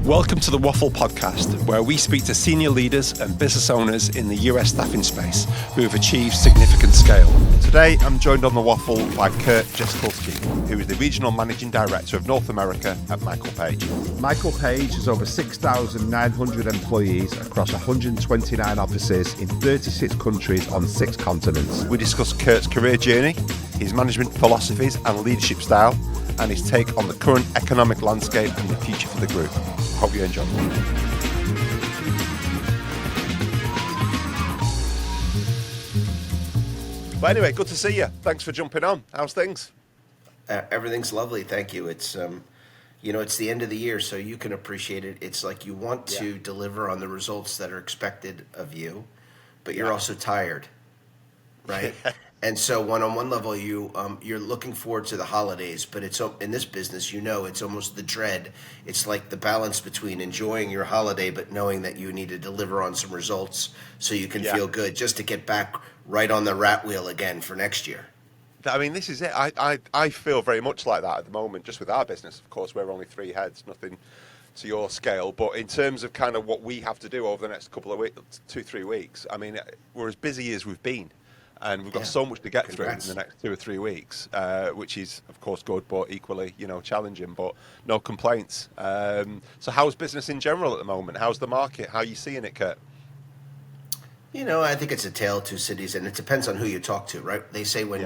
Welcome to the Waffle Podcast, where we speak to senior leaders and business owners in the US staffing space who have achieved significant scale. Today, I'm joined on the Waffle by Jeskulski, who is the Regional Managing Director of North America at Michael Page. Michael Page has over 6,900 employees across 129 offices in 36 countries on 6 continents. We discuss Kurt's career journey, his management philosophies and leadership style, and his take on the current economic landscape and the future for the group. Hope you enjoy. But anyway, good to see you. Thanks for jumping on. How's things? Everything's lovely, thank you. It's it's the end of the year, so you can appreciate it. It's like you want to deliver on the results that are expected of you, but you're also tired, right? And so on one level, you're looking forward to the holidays, but it's in this business, it's almost the dread. It's like the balance between enjoying your holiday, but knowing that you need to deliver on some results so you can feel good, just to get back right on the rat wheel again for next year. I mean, this is it. I feel very much like that at the moment, just with our business. Of course, we're only 3 heads, nothing to your scale. But in terms of kind of what we have to do over the next couple of weeks, 2-3 weeks, I mean, we're as busy as we've been. And we've got so much to get through in the next 2 or 3 weeks, which is, of course, good, but equally, challenging, but no complaints. So how's business in general at the moment? How's the market? How are you seeing it, Kurt? I think it's a tale of two cities, and it depends on who you talk to, right? They say when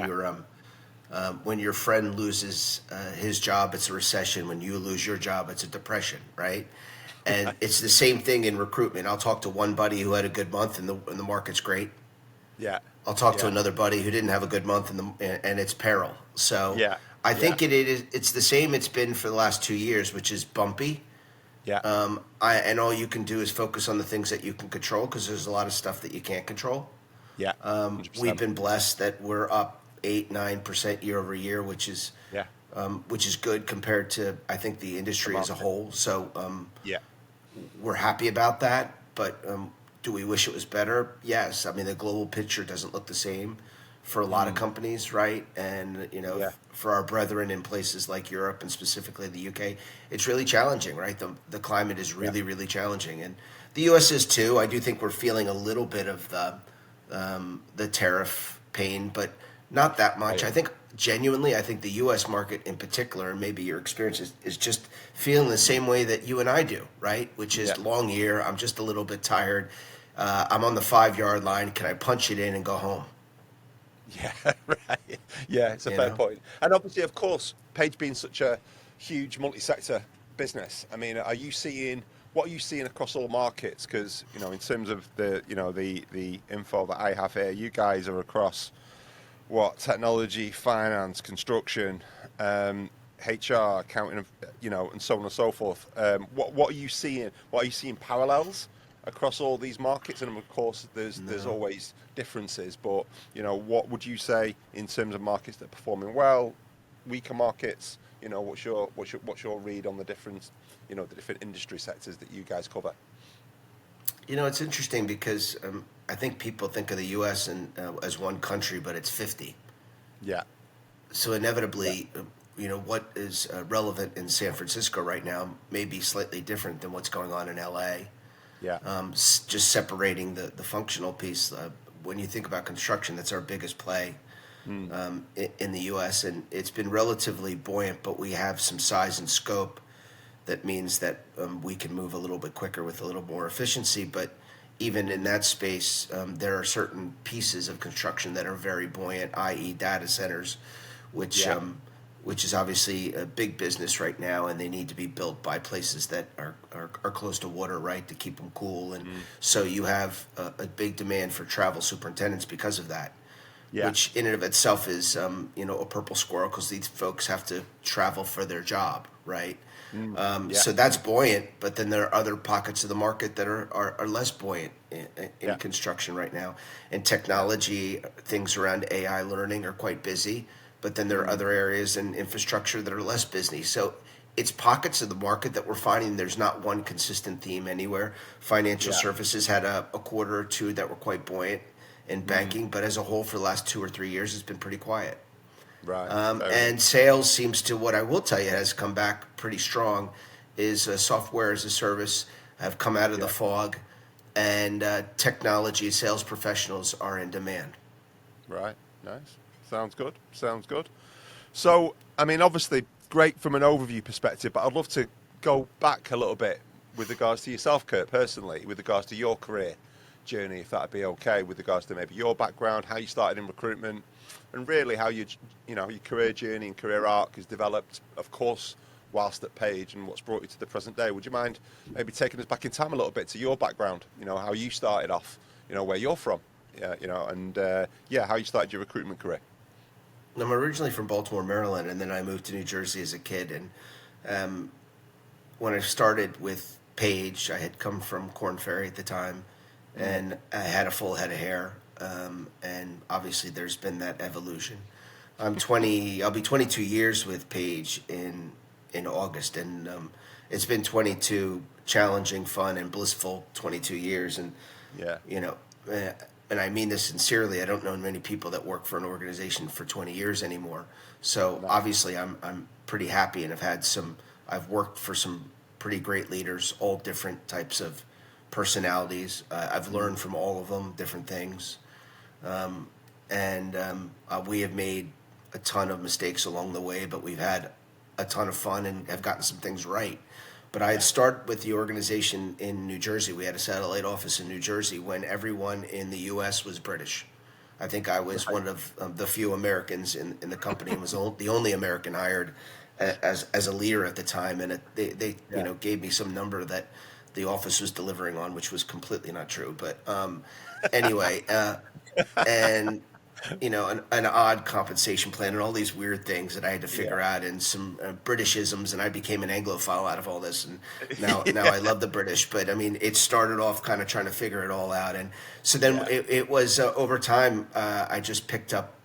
your friend loses his job, it's a recession. When you lose your job, it's a depression, right? And it's the same thing in recruitment. I'll talk to one buddy who had a good month, and the market's great. Yeah. I'll talk to another buddy who didn't have a good month, and it's peril. So I think it's the same it's been for the last 2 years, which is bumpy. Yeah. And all you can do is focus on the things that you can control, because there's a lot of stuff that you can't control. Yeah. We've been blessed that we're up 8-9% year over year, which is good compared to, I think, the industry as a whole. So we're happy about that, but do we wish it was better? Yes. I mean, the global picture doesn't look the same for a lot of companies, right? And, for our brethren in places like Europe and specifically the UK, it's really challenging, right? The climate is really, really challenging. And the US is too. I do think we're feeling a little bit of the tariff pain, but not that much. I think the US market in particular, and maybe your experience is just feeling the same way that you and I do, right? Which is long year. I'm just a little bit tired. I'm on the 5-yard line. Can I punch it in and go home? Yeah, right. Yeah, it's a fair point. And obviously, of course, Page being such a huge multi-sector business, I mean, what are you seeing across all markets? Because, in terms of the info that I have here, you guys are across technology, finance, construction, HR, accounting, and so on and so forth. What are you seeing? What are you seeing parallels across all these markets? And of course, there's always differences. But what would you say in terms of markets that are performing well, weaker markets? What's your read on the different industry sectors that you guys cover? It's interesting because I think people think of the U.S. as one country, but it's 50. Yeah. So inevitably, what is relevant in San Francisco right now may be slightly different than what's going on in L.A. Yeah. Just separating the functional piece. When you think about construction, that's our biggest play in the U.S., and it's been relatively buoyant, but we have some size and scope that means that we can move a little bit quicker with a little more efficiency. But even in that space, there are certain pieces of construction that are very buoyant, i.e. data centers, which is obviously a big business right now, and they need to be built by places that are close to water, right, to keep them cool. And so you have a big demand for travel superintendents because of that, which in and of itself is, a purple squirrel, because these folks have to travel for their job, right? So that's buoyant, but then there are other pockets of the market that are less buoyant in construction right now. And technology, things around AI learning are quite busy, but then there are other areas in infrastructure that are less busy. So it's pockets of the market that we're finding there's not one consistent theme anywhere. Financial services had a quarter or two that were quite buoyant in banking, but as a whole for the last 2 or 3 years, it's been pretty quiet. Right. And sales seems to, what I will tell you, has come back pretty strong is software as a service have come out of the fog, and technology sales professionals are in demand. Right. Nice. Sounds good. Sounds good. So, I mean, obviously, great from an overview perspective, but I'd love to go back a little bit with regards to yourself, Kurt, personally, with regards to your career journey, if that'd be okay, with regards to maybe your background, how you started in recruitment, and really how your career journey and career arc has developed, of course, whilst at Page, and what's brought you to the present day. Would you mind maybe taking us back in time a little bit to your background? How you started off, where you're from, and how you started your recruitment career. I'm originally from Baltimore, Maryland, and then I moved to New Jersey as a kid. And when I started with Page, I had come from Korn Ferry at the time, and I had a full head of hair. And obviously, there's been that evolution. I'm 20. I'll be 22 years with Page in August, and it's been 22 challenging, fun, and blissful 22 years. And and I mean this sincerely. I don't know many people that work for an organization for 20 years anymore. So obviously, I'm pretty happy, and I've worked for some pretty great leaders, all different types of personalities. I've learned from all of them different things, and we have made a ton of mistakes along the way, but we've had a ton of fun and have gotten some things right. But I had started with the organization in New Jersey. We had a satellite office in New Jersey when everyone in the U.S. was British. I think I was one of the few Americans in the company, and was the only American hired as a leader at the time. And they gave me some number that the office was delivering on, which was completely not true. But anyway, and an odd compensation plan and all these weird things that I had to figure out, and some Britishisms, and I became an Anglophile out of all this. And now I love the British, but I mean, it started off kind of trying to figure it all out. And so then it was over time, I just picked up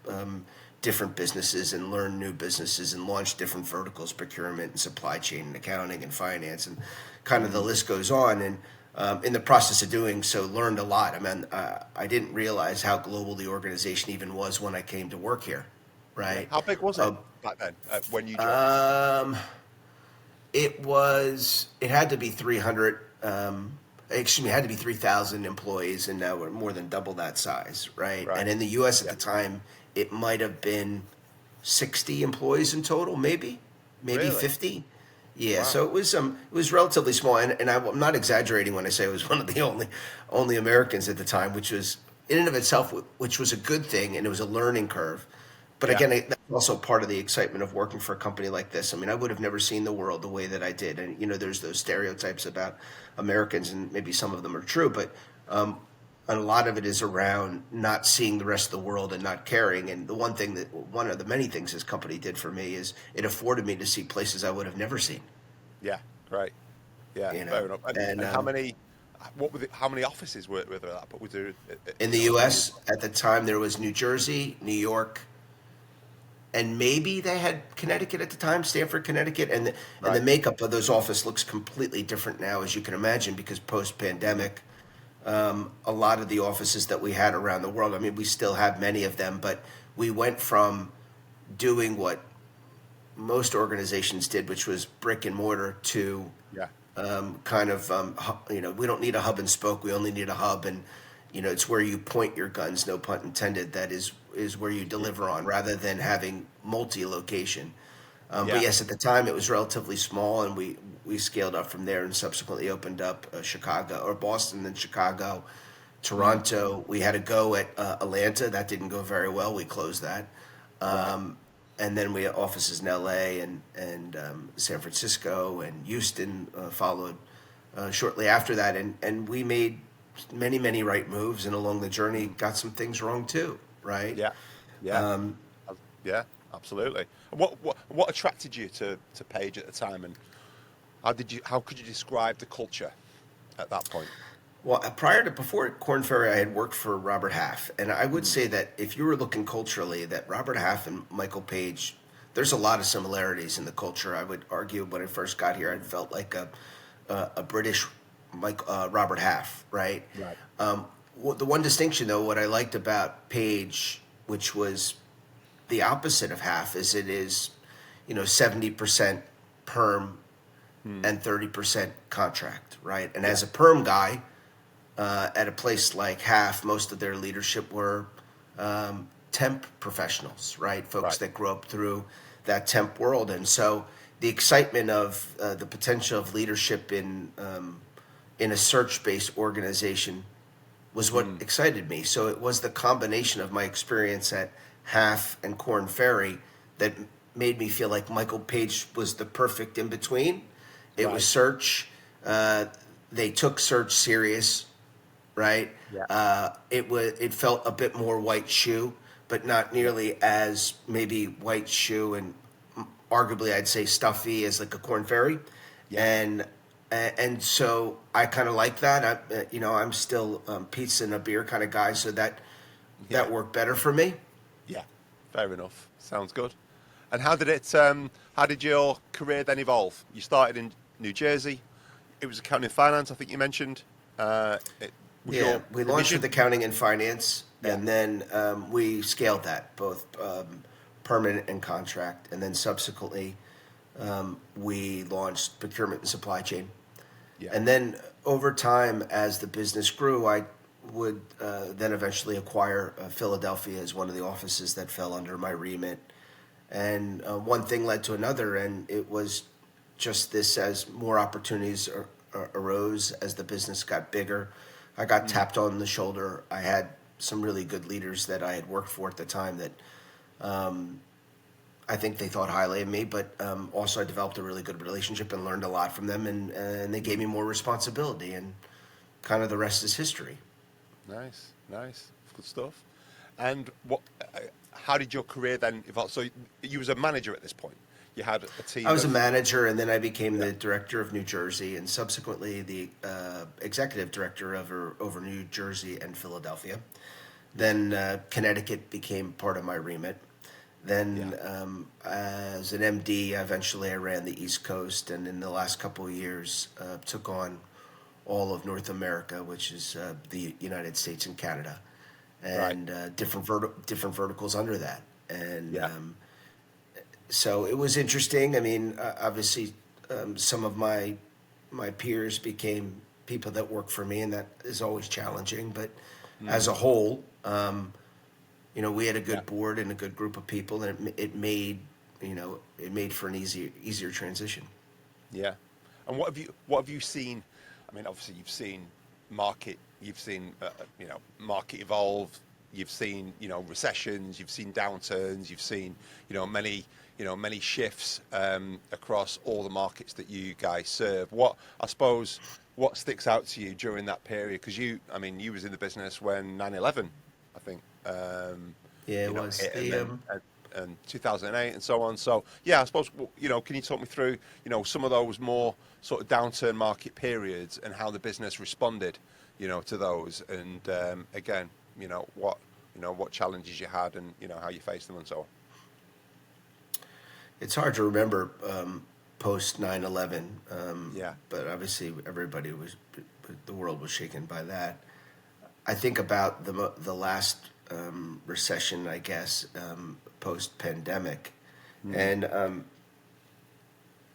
different businesses and learned new businesses and launched different verticals, procurement and supply chain and accounting and finance, and kind of the list goes on. And in the process of doing so, learned a lot. I mean, I didn't realize how global the organization even was when I came to work here, right? How big was it back then when you joined? It had to be 300, it had to be 3,000 employees, and now we're more than double that size, right? And in the U.S. at the time, it might have been 60 employees in total, maybe Really? 50. Yeah, Wow. so it was relatively small, and I'm not exaggerating when I say it was one of the only Americans at the time, which was in and of itself, which was a good thing, and it was a learning curve. But again, that's also part of the excitement of working for a company like this. I mean, I would have never seen the world the way that I did, and there's those stereotypes about Americans, and maybe some of them are true, but a lot of it is around not seeing the rest of the world and not caring. And one of the many things this company did for me is it afforded me to see places I would have never seen. Yeah, right. Yeah, fair enough. And how many offices were there at that point? Was there, in the U.S. at the time, there was New Jersey, New York, and maybe they had Connecticut at the time, Stamford, Connecticut. And the makeup of those offices looks completely different now, as you can imagine, because post-pandemic, a lot of the offices that we had around the world, I mean, we still have many of them, but we went from doing what most organizations did, which was brick and mortar, to we don't need a hub and spoke, we only need a hub, and it's where you point your guns, no pun intended, that is where you deliver on, rather than having multi-location. But yes, at the time it was relatively small, and we scaled up from there and subsequently opened up Boston, then Chicago, Toronto. We had a go at Atlanta. That didn't go very well. We closed that. And then we had offices in LA and San Francisco, and Houston followed shortly after that. And we made many, many right moves, and along the journey got some things wrong too, right? Yeah, absolutely. What attracted you to Page at the time, and how could you describe the culture at that point? Well, before Korn Ferry, I had worked for Robert Half, and I would say that if you were looking culturally, that Robert Half and Michael Page, there's a lot of similarities in the culture. I would argue when I first got here, I felt like a British Robert Half, right? The one distinction, though, what I liked about Page, which was the opposite of Half, is it is 70% perm, and 30% contract, right? And as a perm guy, at a place like Half, most of their leadership were temp professionals, right? Folks that grew up through that temp world. And so the excitement of the potential of leadership in a search-based organization was what excited me. So it was the combination of my experience at Half and Korn Ferry that made me feel like Michael Page was the perfect in-between. It was search. They took search serious, right? Yeah. It felt a bit more white shoe, but not nearly as maybe white shoe and arguably I'd say stuffy as like a Korn Ferry. Yeah. And so I kind of like that. I'm still pizza and a beer kind of guy, so that worked better for me. Yeah, fair enough. Sounds good. And how did your career then evolve? You started in New Jersey. It was accounting and finance, I think you mentioned. We launched with accounting and finance, and then we scaled that, both permanent and contract. And then subsequently, we launched procurement and supply chain. Yeah. And then over time, as the business grew, I would then eventually acquire Philadelphia as one of the offices that fell under my remit. And one thing led to another, and it was just this: as more opportunities arose, as the business got bigger, I got tapped on the shoulder. I had some really good leaders that I had worked for at the time that I think they thought highly of me, but also I developed a really good relationship and learned a lot from them, and they gave me more responsibility, and kind of the rest is history. Nice, good stuff. And how did your career then evolve? So you was a manager at this point. You had a team. I was a manager, and then I became the director of New Jersey, and subsequently the executive director over New Jersey and Philadelphia. Then Connecticut became part of my remit. Then as an MD, eventually I ran the East Coast, and in the last couple of years took on all of North America, which is the United States and Canada, and different verticals under that. And so it was interesting. I mean, obviously, some of my peers became people that work for me, and that is always challenging. But as a whole, we had a good board and a good group of people, and it made for an easier transition. Yeah. And what have you seen? I mean, obviously you've seen market evolve. You've seen recessions. You've seen downturns. You've seen many shifts across all the markets that you guys serve. What sticks out to you during that period? Because you was in the business when 9/11, I think. It was and 2008 and so on. So I suppose can you talk me through some of those more sort of downturn market periods and how the business responded to those, and again what challenges you had and how you faced them and so on. It's hard to remember post 9/11. But obviously the world was shaken by that. I think about the last recession, I guess, post-pandemic. And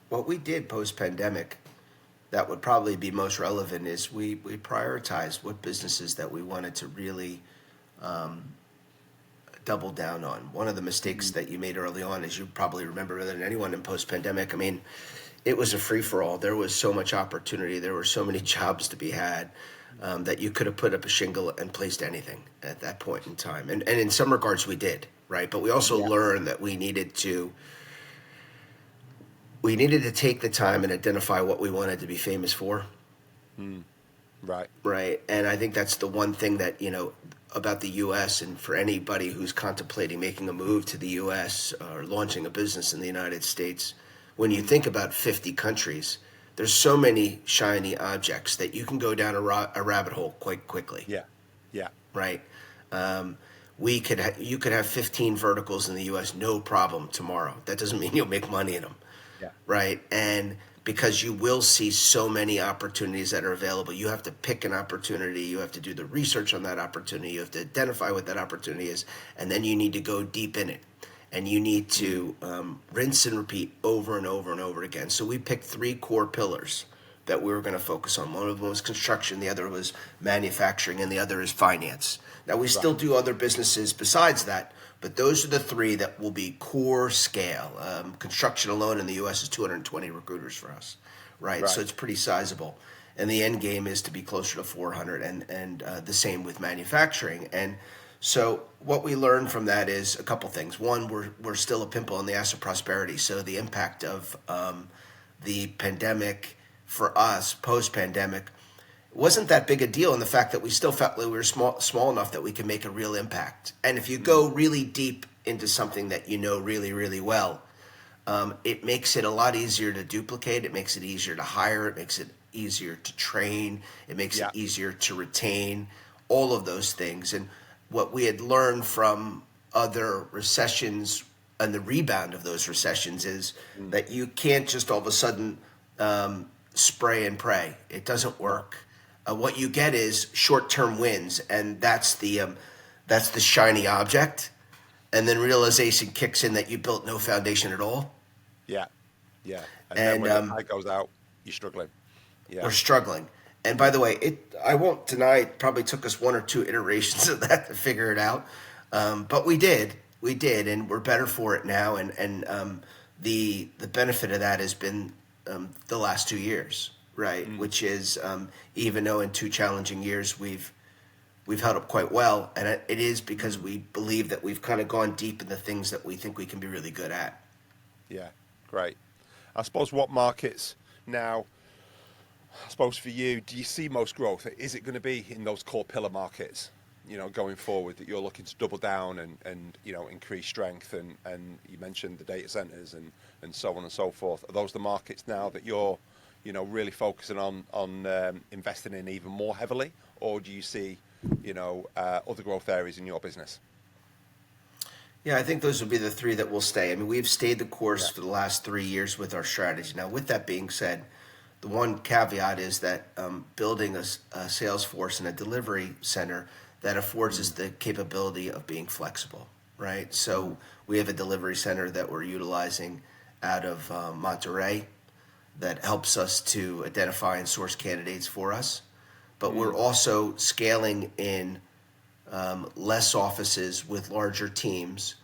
what we did post-pandemic that would probably be most relevant is we prioritized what businesses that we wanted to really double down on. One of the mistakes that you made early on, as you probably remember better than anyone in post-pandemic, I mean, it was a free-for-all. There was so much opportunity. There were so many jobs to be had. That you could have put up a shingle and placed anything at that point in time. And in some regards we did, right? But we also learned that we needed to take the time and identify what we wanted to be famous for. Right. Right. And I think that's the one thing that, about the U.S. and for anybody who's contemplating making a move to the U.S. or launching a business in the United States, when you think about 50 countries, there's so many shiny objects that you can go down a rabbit hole quite quickly. Yeah. Right. You could have 15 verticals in the U.S. no problem tomorrow. That doesn't mean you'll make money in them. Yeah. Right. And because you will see so many opportunities that are available, you have to pick an opportunity. You have to do the research on that opportunity. You have to identify what that opportunity is, and then you need to go deep in it. and you need to rinse and repeat over and over and over again. So we picked 3 core pillars that we were going to focus on. One of them was construction, the other was manufacturing, and the other is finance. Now, we still do other businesses besides that, but those are the 3 that will be core scale. Construction alone in the U.S. is 220 recruiters for us, right? So it's pretty sizable. And the end game is to be closer to 400, and the same with manufacturing. And so what we learned from that is a couple things. One, we're still a pimple in the ass of prosperity. So the impact of the pandemic for us, post-pandemic, wasn't that big a deal in the fact that we still felt like we were small enough that we could make a real impact. And if you go really deep into something that you know really, really well, it makes it a lot easier to duplicate. It makes it easier to hire. It makes it easier to train. It makes it easier to retain, all of those things. And what we had learned from other recessions and the rebound of those recessions is that you can't just all of a sudden spray and pray. It doesn't work. What you get is short-term wins, and that's the shiny object. And then realization kicks in that you built no foundation at all. Yeah. And then when the tide goes out, you're struggling. Yeah. We're struggling. And by the way, I won't deny it probably took us 1 or 2 iterations of that to figure it out. But we did, and we're better for it now. And the benefit of that has been the last 2 years, right? Which is even though in 2 challenging years we've held up quite well, and it is because we believe that we've kind of gone deep in the things that we think we can be really good at. Yeah, great. I suppose what markets now, I suppose for you, do you see most growth? Is it going to be in those core pillar markets, going forward, that you're looking to double down and increase strength? And you mentioned the data centers and so on and so forth. Are those the markets now that you're, really focusing on investing in even more heavily? Or do you see, other growth areas in your business? Yeah, I think those would be the 3 that will stay. I mean, we've stayed the course for the last 3 years with our strategy. Now, with that being said, the one caveat is that building a sales force and a delivery center that affords us the capability of being flexible, right? So we have a delivery center that we're utilizing out of Monterey that helps us to identify and source candidates for us. But we're also scaling in less offices with larger teams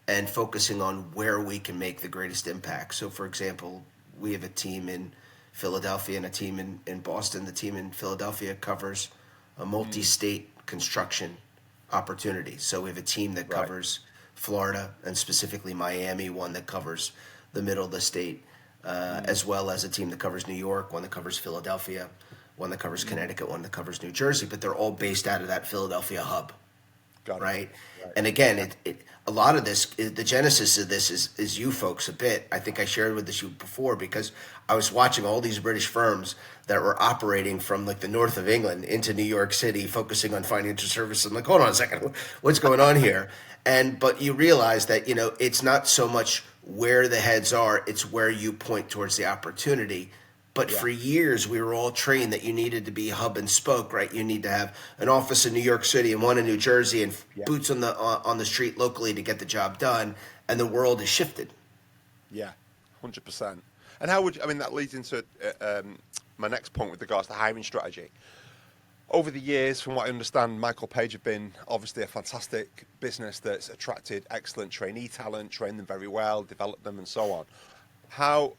and focusing on where we can make the greatest impact. So, for example, we have a team in Philadelphia and a team in Boston. The team in Philadelphia covers a multi-state construction opportunity. So we have a team that covers Florida and specifically Miami, one that covers the middle of the state, as well as a team that covers New York, one that covers Philadelphia, one that covers Connecticut, one that covers New Jersey, but they're all based out of that Philadelphia hub. Right? And again, a lot of this, the genesis of this is you folks a bit. I think I shared with you before because I was watching all these British firms that were operating from like the north of England into New York City, focusing on financial services. I'm like, hold on a second, what's going on here? But you realize that, it's not so much where the heads are, it's where you point towards the opportunity. But for years, we were all trained that you needed to be hub and spoke, right? You need to have an office in New York City and one in New Jersey and boots on the street locally to get the job done. And the world has shifted. Yeah, 100%. And how would that leads into my next point with regards to hiring strategy. Over the years, from what I understand, Michael Page have been obviously a fantastic business that's attracted excellent trainee talent, trained them very well, developed them, and so on. How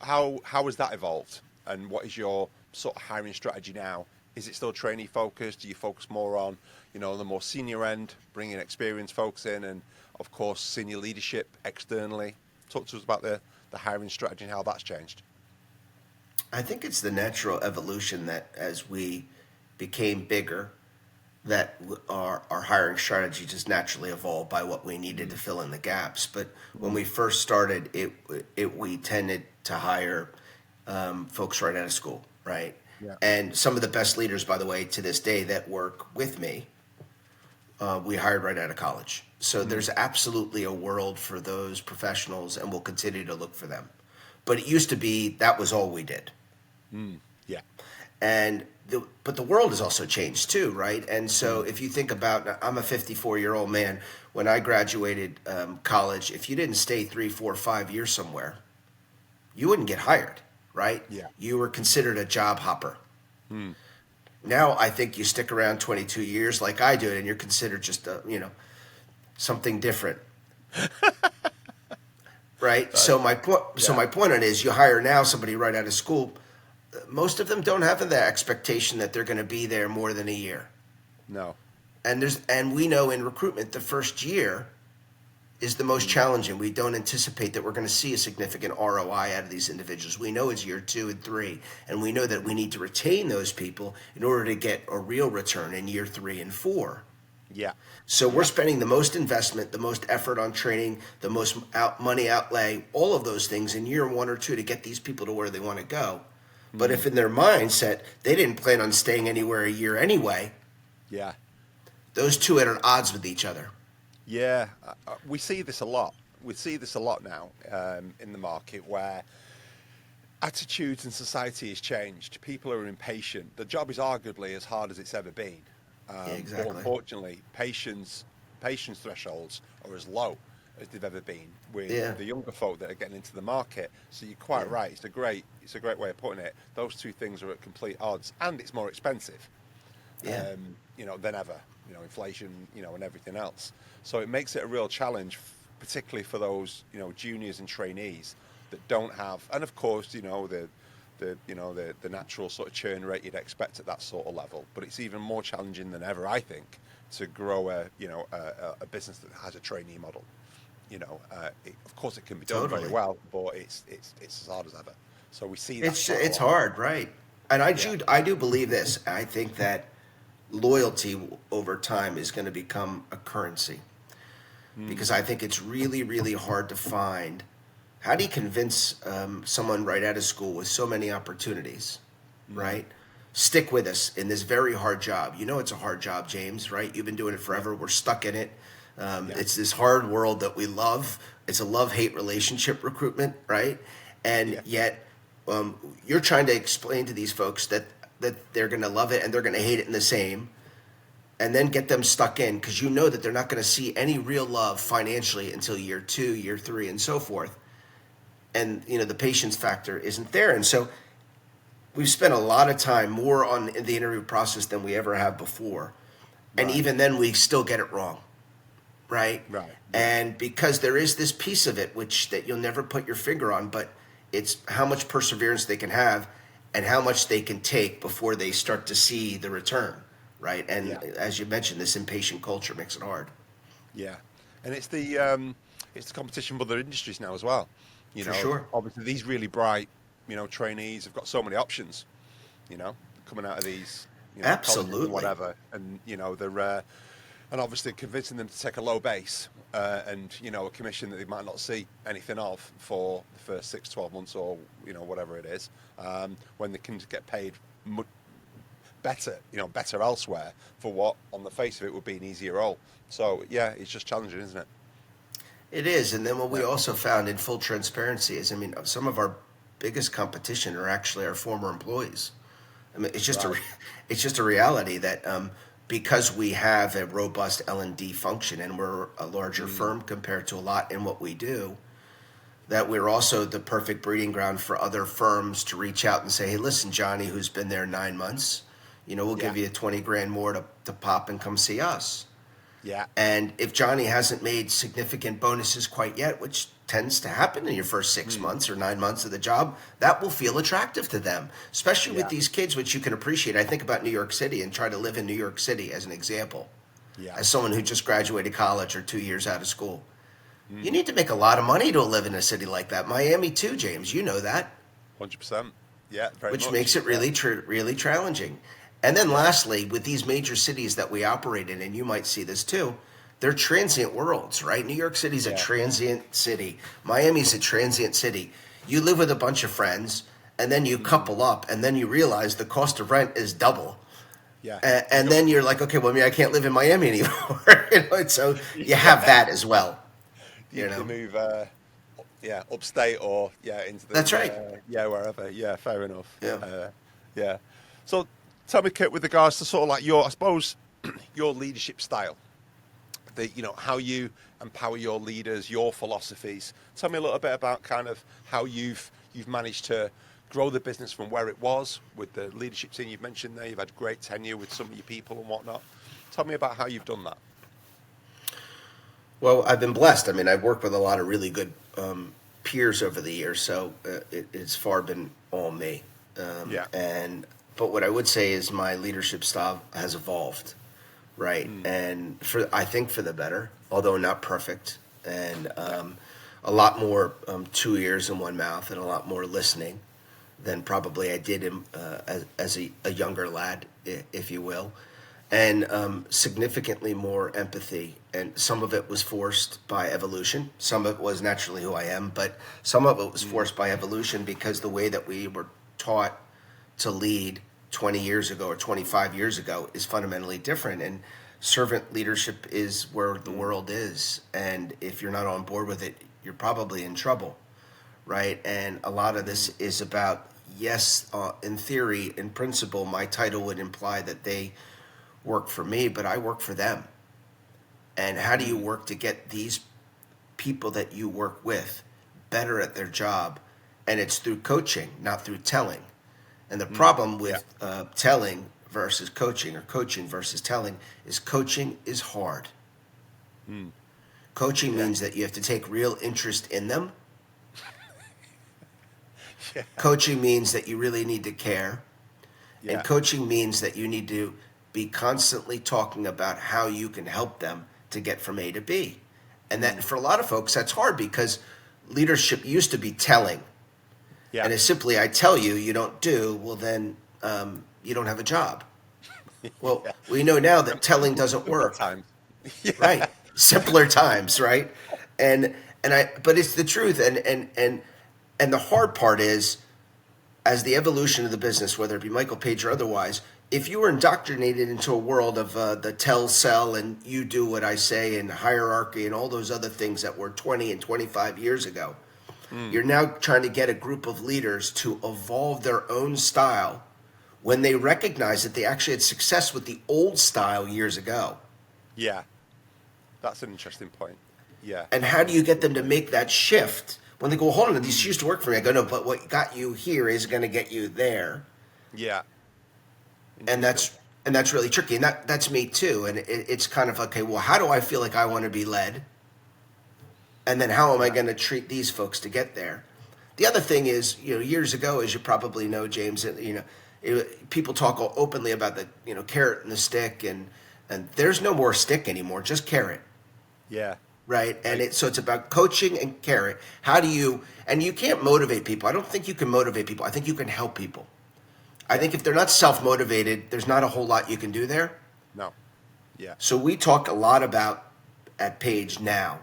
has that evolved? And what is your sort of hiring strategy now? Is it still trainee focused? Do you focus more on, the more senior end, bringing experienced folks in, and of course senior leadership externally? Talk to us about the hiring strategy and how that's changed. I think it's the natural evolution that as we became bigger, that our hiring strategy just naturally evolved by what we needed to fill in the gaps. But when we first started, we tended to hire folks right out of school, right? Yeah. And some of the best leaders, by the way, to this day that work with me, we hired right out of college. So there's absolutely a world for those professionals, and we'll continue to look for them. But it used to be that was all we did. Yeah. And but the world has also changed too, right? And so if you think about, I'm a 54-year-old man. When I graduated college, if you didn't stay 3, 4, 5 years somewhere, you wouldn't get hired, right? Yeah. You were considered a job hopper. Now I think you stick around 22 years like I did, and you're considered just something different. Right? So my point on it is, you hire now somebody right out of school, most of them don't have the expectation that they're going to be there more than a year. No. And we know in recruitment the first year is the most challenging. We don't anticipate that we're going to see a significant ROI out of these individuals. We know it's year 2 and 3, and we know that we need to retain those people in order to get a real return in year 3 and 4. Yeah. So we're spending the most investment, the most effort on training, the most money outlay, all of those things in year 1 or 2 to get these people to where they want to go. But if in their mindset they didn't plan on staying anywhere a year anyway, Yeah. those two are at odds with each other. Yeah, we see this a lot. We see this a lot now in the market, where attitudes in society has changed. People are impatient. The job is arguably as hard as it's ever been. Exactly. But unfortunately, patience thresholds are as low as they've ever been with the younger folk that are getting into the market. So you're quite right. It's a great way of putting it. Those two things are at complete odds, and it's more expensive. Than ever. Inflation, and everything else. So it makes it a real challenge, particularly for those, juniors and trainees that don't have, and of course, the natural sort of churn rate you'd expect at that sort of level. But it's even more challenging than ever, I think, to grow a business that has a trainee model. Of course, it can be done very well, but it's as hard as ever. So we see that. It's hard, right? And I do believe this. I think that loyalty over time is going to become a currency, because I think it's really, really hard to find. How do you convince someone right out of school with so many opportunities, right? Stick with us in this very hard job. It's a hard job, James, right? You've been doing it forever. We're stuck in it. It's this hard world that we love. It's a love-hate relationship, recruitment, right? And yet you're trying to explain to these folks that they're going to love it and they're going to hate it in the same, and then get them stuck in, because you know that they're not going to see any real love financially until year 2, year 3, and so forth. And, the patience factor isn't there. And so we've spent a lot of time more on the interview process than we ever have before. And even then we still get it wrong. Right? Right. And because there is this piece of it, that you'll never put your finger on, but it's how much perseverance they can have and how much they can take before they start to see the return, right? And as you mentioned, this impatient culture makes it hard. Yeah, and it's the competition with other industries now as well. For sure. Obviously, these really bright, trainees have got so many options, coming out of these, absolutely, and whatever, and they're and obviously convincing them to take a low base and a commission that they might not see anything of for the first 6, 12 months or whatever it is, when they can get paid better elsewhere for what on the face of it would be an easier role. So it's just challenging, isn't it? It is. And then what we also found, in full transparency, is some of our biggest competition are actually our former employees. It's just a reality that because we have a robust L&D function and we're a larger firm compared to a lot in what we do, that we're also the perfect breeding ground for other firms to reach out and say, hey, listen, Johnny, who's been there 9 months, we'll give you 20 grand more to pop and come see us. Yeah. And if Johnny hasn't made significant bonuses quite yet, which tends to happen in your first 6 months or 9 months of the job, that will feel attractive to them, especially with these kids, which you can appreciate. I think about New York City and try to live in New York City as an example, as someone who just graduated college or 2 years out of school. You need to make a lot of money to live in a city like that. Miami too, James, you know that. 100%. Yeah, very which much. Makes it really, really challenging. And then lastly, with these major cities that we operate in, and you might see this too, they're transient worlds, right? New York City's a transient city. Miami's a transient city. You live with a bunch of friends, and then you couple up, and then you realize the cost of rent is double. Yeah. And then you're like, okay, well, I can't live in Miami anymore. And so you have that as well. You move, upstate or into the. That's right. Wherever. Yeah, fair enough. Yeah. Yeah. So tell me, Kurt, with regards to sort of like your, I suppose, your leadership style, how you empower your leaders, your philosophies. Tell me a little bit about kind of how you've managed to grow the business from where it was with the leadership team you've mentioned there. You've had great tenure with some of your people and whatnot. Tell me about how you've done that. Well, I've been blessed. I mean, I've worked with a lot of really good peers over the years, so it's far been all me. But what I would say is my leadership style has evolved, right? And I think for the better, although not perfect, and a lot more 2 ears and one mouth, and a lot more listening than probably I did as a younger lad, if you will. And significantly more empathy. And some of it was forced by evolution. Some of it was naturally who I am, but some of it was forced by evolution because the way that we were taught to lead 20 years ago or 25 years ago is fundamentally different. And servant leadership is where the world is. And if you're not on board with it, you're probably in trouble, right? And a lot of this is about, yes, in theory, in principle, my title would imply that they work for me, but I work for them. And how do you work to get these people that you work with better at their job? And it's through coaching, not through telling. And the problem with telling versus coaching, or coaching versus telling, is coaching is hard. Coaching means that you have to take real interest in them. Coaching means that you really need to care. And coaching means that you need to be constantly talking about how you can help them to get from A to B. And that for a lot of folks, that's hard because leadership used to be telling. And it's simply, I tell you, you don't do, well then you don't have a job. Well, we know now that telling doesn't work. Right. Simpler times, right? But it's the truth. And the hard part is, as the evolution of the business, whether it be Michael Page or otherwise, if you were indoctrinated into a world of the tell, sell, and you do what I say, and hierarchy and all those other things that were 20 and 25 years ago, you're now trying to get a group of leaders to evolve their own style when they recognize that they actually had success with the old style years ago. Yeah, that's an interesting point. Yeah. And how do you get them to make that shift when they go, hold on, these used to work for me? I go, no, but what got you here is going to get you there. Yeah. And that's really tricky. And that's me too. And it's kind of, okay, well, how do I feel like I want to be led? And then how am I going to treat these folks to get there? The other thing is, years ago, as you probably know, James, people talk openly about the, carrot and the stick, and there's no more stick anymore, just carrot. Yeah. Right. And so it's about coaching and carrot. How do you, and you can't motivate people. I don't think you can motivate people. I think you can help people. I think if they're not self-motivated, there's not a whole lot you can do there. No. Yeah. So we talk a lot about, at Page now,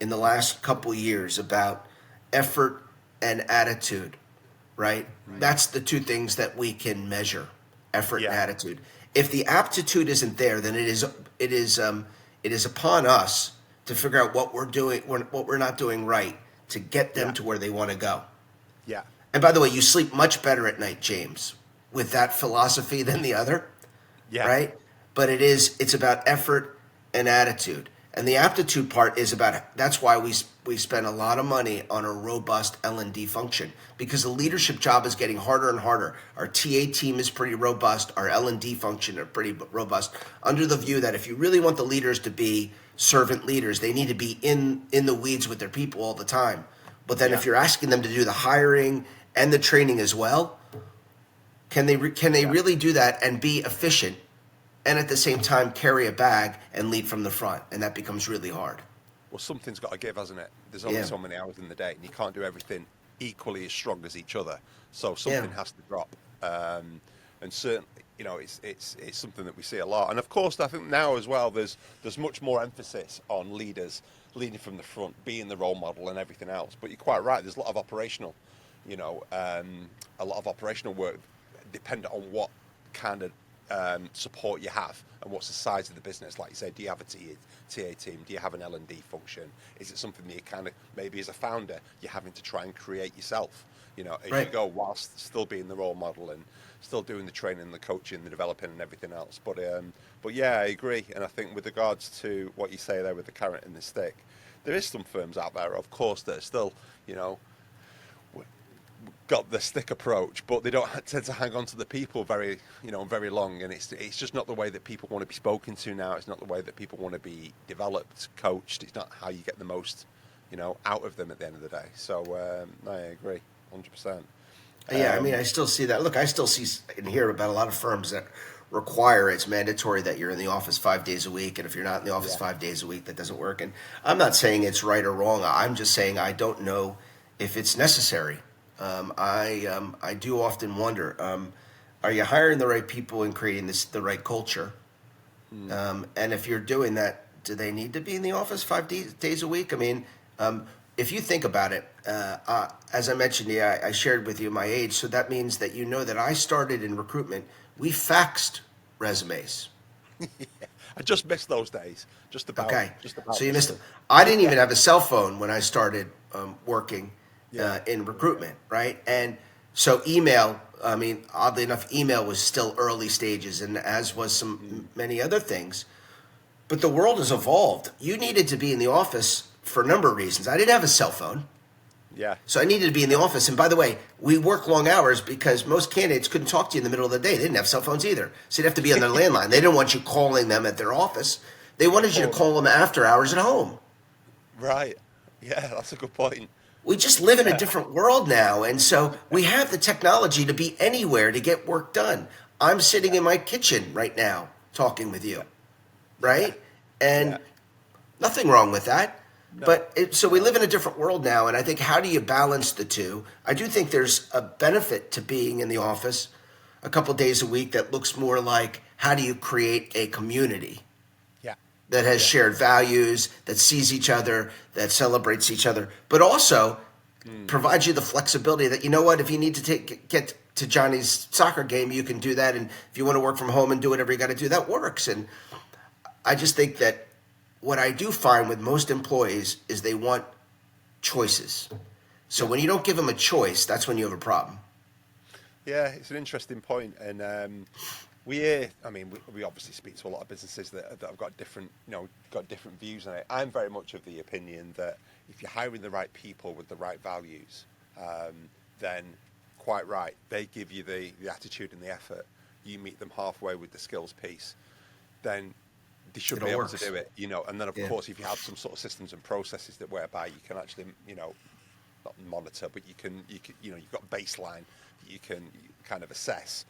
in the last couple years, about effort and attitude, right? That's the two things that we can measure, effort and attitude. If the aptitude isn't there, then it is upon us to figure out what we're doing, what we're not doing right, to get them to where they want to go. Yeah. And by the way, you sleep much better at night, James, with that philosophy than the other. Yeah. Right? But it's about effort and attitude. And the aptitude part is about, that's why we spend a lot of money on a robust L&D function, because the leadership job is getting harder and harder. Our TA team is pretty robust. Our L&D function are pretty robust, under the view that if you really want the leaders to be servant leaders, they need to be in the weeds with their people all the time. But then if you're asking them to do the hiring and the training as well, can they really do that and be efficient and at the same time carry a bag and lead from the front? And that becomes really hard. Well, something's got to give, hasn't it? There's only so many hours in the day, and you can't do everything equally as strong as each other. So something has to drop. And certainly, it's something that we see a lot. And of course, I think now as well, there's much more emphasis on leaders leading from the front, being the role model and everything else. But you're quite right. There's a lot of operational, work dependent on what kind of support you have and what's the size of the business. Like you say, do you have a TA team? Do you have an L&D function? Is it something that you kind of, maybe as a founder, you're having to try and create yourself? as Right. you go, whilst still being the role model and still doing the training, the coaching, the developing, and everything else. But yeah, I agree. And I think with regards to what you say there with the carrot and the stick, there is some firms out there, of course, that are still, got the stick approach, but they don't tend to hang on to the people very long, and it's just not the way that people want to be spoken to now. It's not the way that people want to be developed, coached. It's not how you get the most, out of them at the end of the day. So I agree, 100%. Yeah, I mean, I still see that. Look, I still see and hear about a lot of firms that require it's mandatory that you're in the office 5 days a week, and if you're not in the office 5 days a week, that doesn't work. And I'm not saying it's right or wrong. I'm just saying I don't know if it's necessary. I do often wonder: are you hiring the right people and creating the right culture? And if you're doing that, do they need to be in the office 5 days a week? I mean, if you think about it, as I mentioned, I shared with you my age, so that means that that I started in recruitment. We faxed resumes. I just missed those days. Just about. Okay, Just about. so you missed them. I didn't even have a cell phone when I started working in recruitment, right? And so email. I mean, oddly enough, email was still early stages, and as was many other things. But the world has evolved. You needed to be in the office for a number of reasons. I didn't have a cell phone. Yeah. So I needed to be in the office. And by the way, we work long hours because most candidates couldn't talk to you in the middle of the day. They didn't have cell phones either. So you'd have to be on their landline. They didn't want you calling them at their office. They wanted you to call them after hours at home. Right. Yeah, that's a good point. We just live in a different world now. And so we have the technology to be anywhere to get work done. I'm sitting in my kitchen right now talking with you, right? And nothing wrong with that. No. But so we live in a different world now, and I think how do you balance the two? I do think there's a benefit to being in the office a couple of days a week that looks more like how do you create a community that has shared values, that sees each other, that celebrates each other, but also provides you the flexibility that, if you need to get to Johnny's soccer game, you can do that. And if you want to work from home and do whatever you got to do, that works. And I just think that what I do find with most employees is they want choices. So when you don't give them a choice, that's when you have a problem. Yeah, it's an interesting point. And we obviously speak to a lot of businesses that have got different views on it. I'm very much of the opinion that if you're hiring the right people with the right values, then quite right, they give you the attitude and the effort. You meet them halfway with the skills piece, then they should be able to do it, and then of course, if you have some sort of systems and processes that whereby you can actually, not monitor, but you've got baseline that you can kind of assess,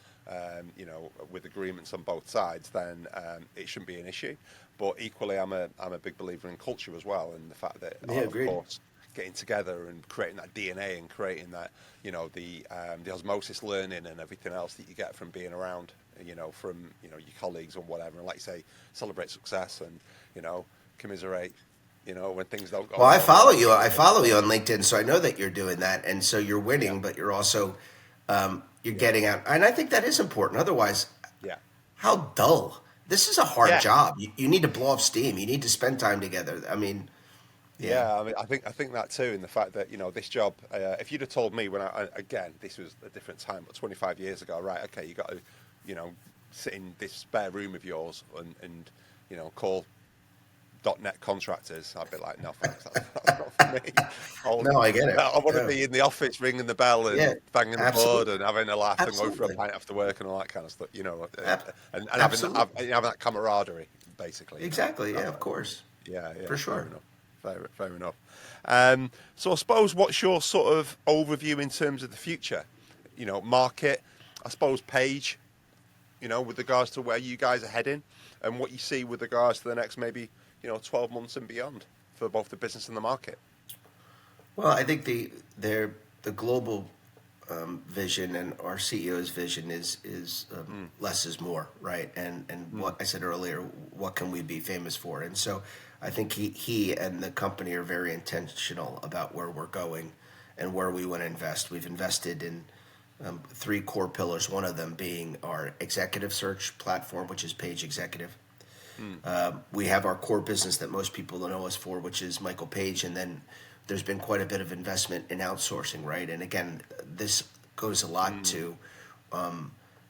with agreements on both sides, then it shouldn't be an issue. But equally, I'm a big believer in culture as well, and the fact that, of course, getting together and creating that DNA and creating that, the osmosis learning and everything else that you get from being around, from your colleagues or whatever, and like you say, celebrate success and commiserate, when things don't go. Well, I follow you on LinkedIn, so I know that you're doing that, and so you're winning, but you're also you're getting out, and I think that is important. Otherwise, how dull. This is a hard job. You need to blow off steam. You need to spend time together. I mean. I think that too, in the fact that this job. If you'd have told me when this was a different time, but 25 years ago, right? Okay, you got to, sit in this spare room of yours and call .NET contractors. I'd be like, no thanks, that's not for me. No, I get it. I want to be in the office, ringing the bell and banging the board and having a laugh and going for a pint after work and all that kind of stuff. And having that camaraderie, basically. Exactly. Yeah, of course. Yeah, for sure. Fair enough. So I suppose what's your sort of overview in terms of the future? Market, I suppose Paige, with regards to where you guys are heading and what you see with regards to the next maybe, 12 months and beyond for both the business and the market. Well, I think the global vision and our CEO's vision is less is more, right? And what I said earlier, what can we be famous for? And so I think he and the company are very intentional about where we're going and where we want to invest. We've invested in 3 core pillars, one of them being our executive search platform, which is Page Executive. We have our core business that most people know us for, which is Michael Page, and then there's been quite a bit of investment in outsourcing, right? And again, this goes a lot to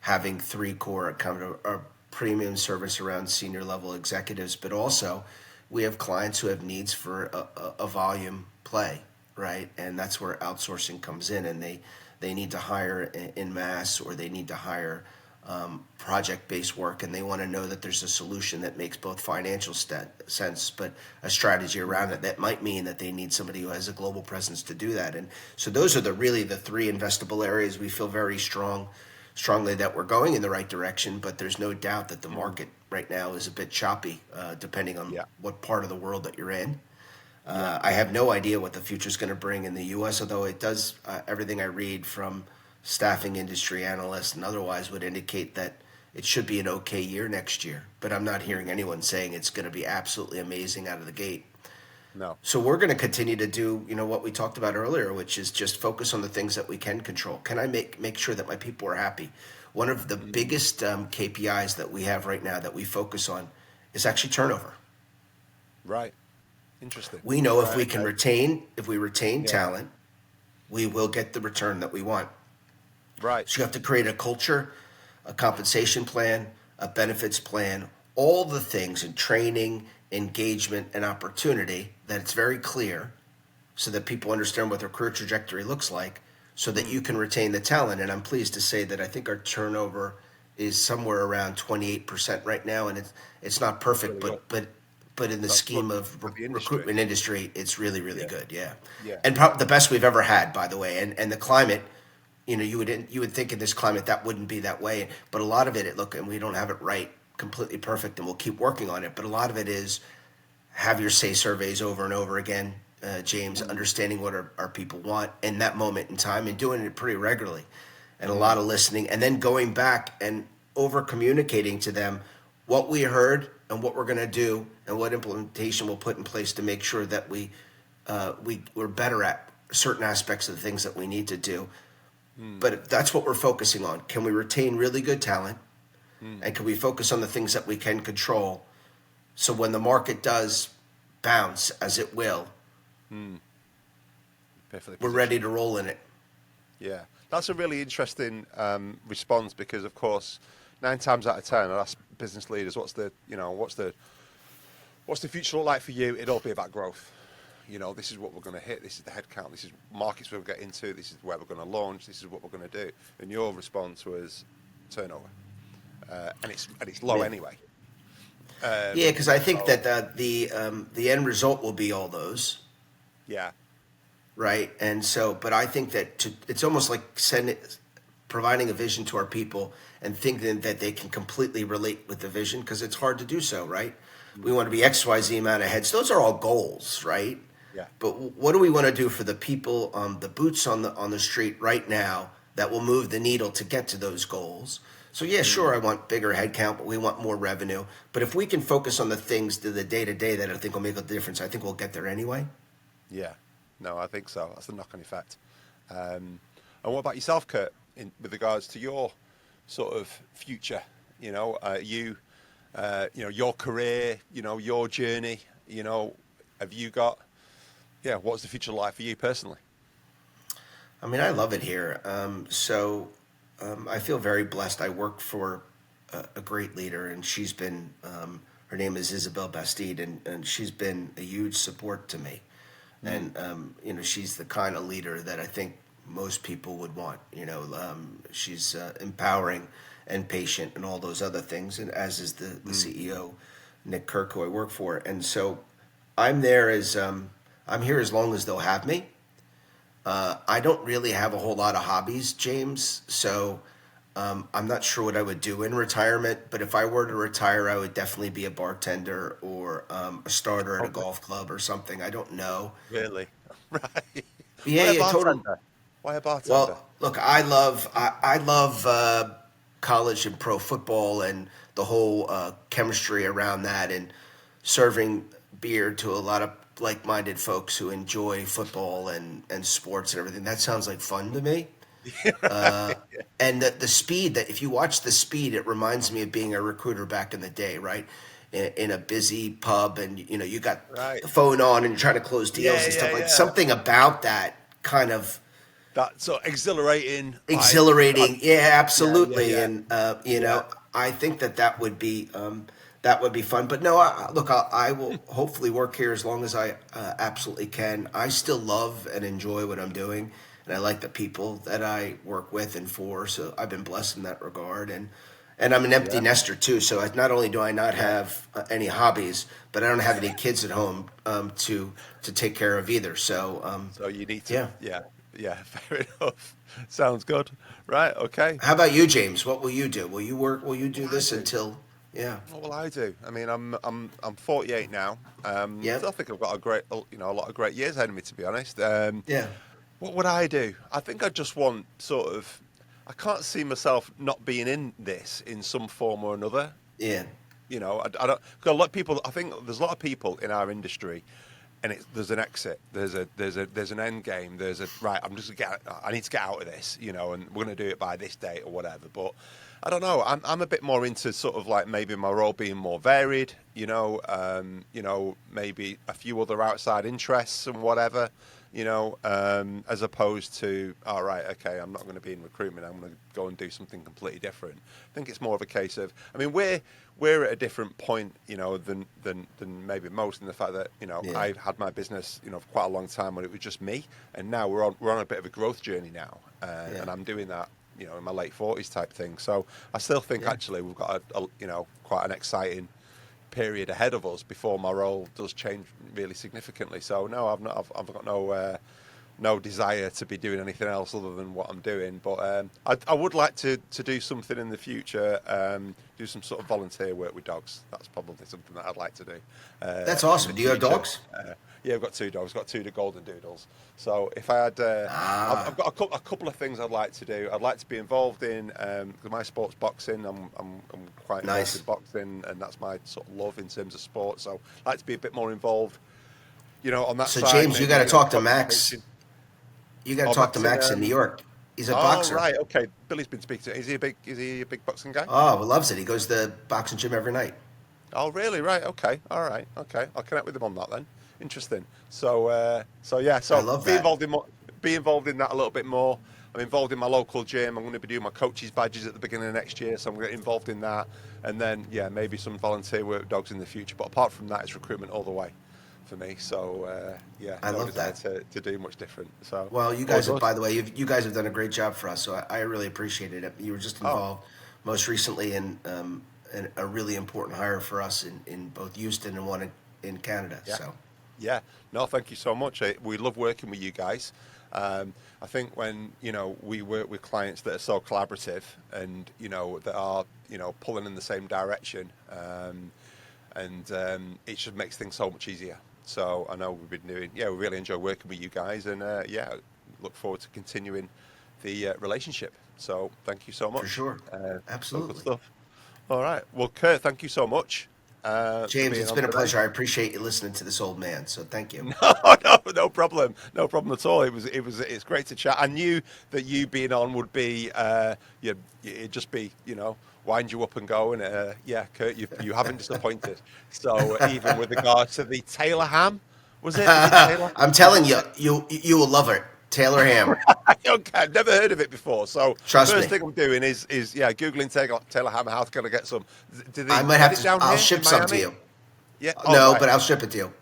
having three core kind of a premium service around senior level executives, but also we have clients who have needs for a volume play, right? And that's where outsourcing comes in, and they need to hire in mass, or they need to hire project-based work, and they want to know that there's a solution that makes both financial sense, but a strategy around it that might mean that they need somebody who has a global presence to do that. And so those are really the three investable areas. We feel very strongly that we're going in the right direction, but there's no doubt that the market right now is a bit choppy, depending on what part of the world that you're in. I have no idea what the future is going to bring in the U.S., although it does, everything I read from staffing industry analysts and otherwise would indicate that it should be an okay year next year. But I'm not hearing anyone saying it's going to be absolutely amazing out of the gate. No. So we're going to continue to do, what we talked about earlier, which is just focus on the things that we can control. Can I make sure that my people are happy? One of the biggest KPIs that we have right now that we focus on is actually turnover. Right. Interesting. We know if we retain talent, we will get the return that we want. Right. So you have to create a culture, a compensation plan, a benefits plan, all the things in training, engagement, and opportunity that it's very clear so that people understand what their career trajectory looks like so that you can retain the talent. And I'm pleased to say that I think our turnover is somewhere around 28% right now. And it's not perfect, but in the scheme of recruitment industry, it's really, really good. Yeah. And the best we've ever had, by the way. And the climate, you would think in this climate that wouldn't be that way. But a lot of it, and we don't have it right, completely perfect, and we'll keep working on it. But a lot of it is have your say surveys over and over again, James, understanding what our people want in that moment in time and doing it pretty regularly, and a lot of listening, and then going back and over communicating to them what we heard and what we're going to do and what implementation we'll put in place to make sure that we're better at certain aspects of the things that we need to do. But that's what we're focusing on. Can we retain really good talent? And can we focus on the things that we can control? So when the market does bounce, as it will, we're ready to roll in it. Yeah, that's a really interesting response, because, of course, 9 times out of 10, I ask business leaders, what's the future look like for you? It'll be about growth. This is what we're going to hit. This is the headcount. This is markets we'll get into. This is where we're going to launch. This is what we're going to do. And your response was turnover. And it's low anyway. Because I think that the end result will be all those. Yeah. Right. And so, but I think that it's almost like providing a vision to our people and thinking that they can completely relate with the vision, because it's hard to do so, right? We want to be XYZ amount of heads. Those are all goals, right? Yeah. But what do we want to do for the people, the boots on the street right now that will move the needle to get to those goals? So sure, I want bigger headcount, but we want more revenue. But if we can focus on the things to the day-to-day that I think will make a difference, I think we'll get there anyway. Yeah. No, I think so. That's the knock-on effect. And what about yourself, Kurt, with regards to your sort of future? Your career, your journey, have you got, what's the future like for you personally? I mean, I love it here. I feel very blessed. I work for a great leader, and she's been, her name is Isabel Bastide, and she's been a huge support to me. And, she's the kind of leader that I think most people would want. She's empowering and patient and all those other things, and as is the CEO, Nick Kirk, who I work for. And so I'm here as long as they'll have me. I don't really have a whole lot of hobbies, James, so I'm not sure what I would do in retirement, but if I were to retire, I would definitely be a bartender or a starter at a golf club or something. I don't know. Really? Right. Yeah, totally. Why a bartender? Well, look, I love college and pro football and the whole chemistry around that, and serving beer to a lot of like-minded folks who enjoy football and sports and everything. That sounds like fun to me. And the speed, that if you watch the speed, it reminds me of being a recruiter back in the day, right? in a busy pub, and you got Right. the phone on and you're trying to close deals Yeah, and stuff yeah, like yeah. something about that kind of That's so exhilarating. exhilarating. Yeah, absolutely. Yeah. And Yeah. I think that would be fun. But no, look, I will hopefully work here as long as I absolutely can. I still love and enjoy what I'm doing, and I like the people that I work with and for. So I've been blessed in that regard, and I'm an empty Yeah. nester too. So not only do I not have any hobbies, but I don't have any kids at home to take care of either. So So you need yeah. to, yeah, fair enough. Sounds good. Right, okay. How about you, James? What will you do? Will you work? Will you do What will I this do? until? Yeah. What will I do? I mean, I'm 48 now. Yeah. Still think I've got a lot of great years ahead of me, to be honest. Yeah. What would I do? I think I just want sort of. I can't see myself not being in this in some form or another. Yeah. I don't. 'Cause a lot of people. I think there's a lot of people in our industry, and there's an exit. There's an end game. There's a right. I need to get out of this. And we're going to do it by this date or whatever. But I don't know. I'm a bit more into sort of like maybe my role being more varied. Maybe a few other outside interests and whatever. As opposed to, all right, okay, I'm not going to be in recruitment. I'm going to go and do something completely different. I think it's more of a case of, I mean, we're at a different point, than maybe most, in the fact that, Yeah. I've had my business, for quite a long time when it was just me, and now we're on a bit of a growth journey now, and I'm doing that, in my late 40s type thing. So I still think actually we've got quite an exciting period ahead of us before my role does change really significantly. So no, I've got no desire to be doing anything else other than what I'm doing. But I would like to do something in the future, do some sort of volunteer work with dogs. That's probably something that I'd like to do. That's awesome. Do you have dogs? Yeah, I've got 2 dogs. I've got 2 golden doodles. So if I had, I've got a couple of things I'd like to do. I'd like to be involved in my sports boxing. I'm quite involved Nice. in boxing, and that's my sort of love in terms of sport. So I'd like to be a bit more involved, on that So side. James, you maybe, got to talk to Max. coaching. You got to talk to boxing, Max in New York. He's a Oh, boxer. right, okay. Billy's been speaking to. Is he a big boxing guy? Oh, he loves it. He goes to the boxing gym every night. Oh, really? Right. Okay. All right. Okay. I'll connect with him on that then. Interesting. So yeah. So I love be that. involved in that a little bit more. I'm involved in my local gym. I'm going to be doing my coaches badges at the beginning of next year, so I'm going to get involved in that. And then maybe some volunteer work with dogs in the future. But apart from that, it's recruitment all the way for me. So I no love desire that. to do much different. So Well, you all guys, good. by the way, you guys have done a great job for us. So I really appreciate it. You were just involved most recently in a really important hire for us in both Houston and one in Canada. Yeah. So Yeah, no, thank you so much. We love working with you guys. I think when we work with clients that are so collaborative and that are pulling in the same direction, and it just makes things so much easier. So I know we've been doing. We really enjoy working with you guys, and look forward to continuing the relationship. So thank you so much. for sure, So good absolutely. stuff. All right. Well, Kurt, thank you so much. For James, being it's on been a today. pleasure. I apprate you listening to this old man. So thank you. No problem at all. It's great to chat. I knew that you being on would be it'd just be wind you up and go, and Kurt, you haven't disappointed. So even with regards to the Taylor ham, was it Taylor? I'm telling you, you will love it. Taylor Ham. Okay, I've never heard of it before. So Trust first me. thing I'm doing is googling Taylor ham. How can I get some? Do they I might get have it to. down I'll here ship in some to Miami? you. Yeah. No, Right. but I'll ship it to you.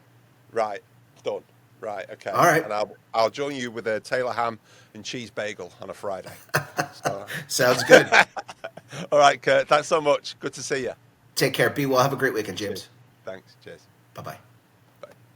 Right, done. Right, okay. All right. And I'll join you with a Taylor ham and cheese bagel on a Friday. So, Sounds good. all right, Kurt. Thanks so much. Good to see you. Take care. Be well. Have a great weekend, James. Thanks. Cheers. Bye bye.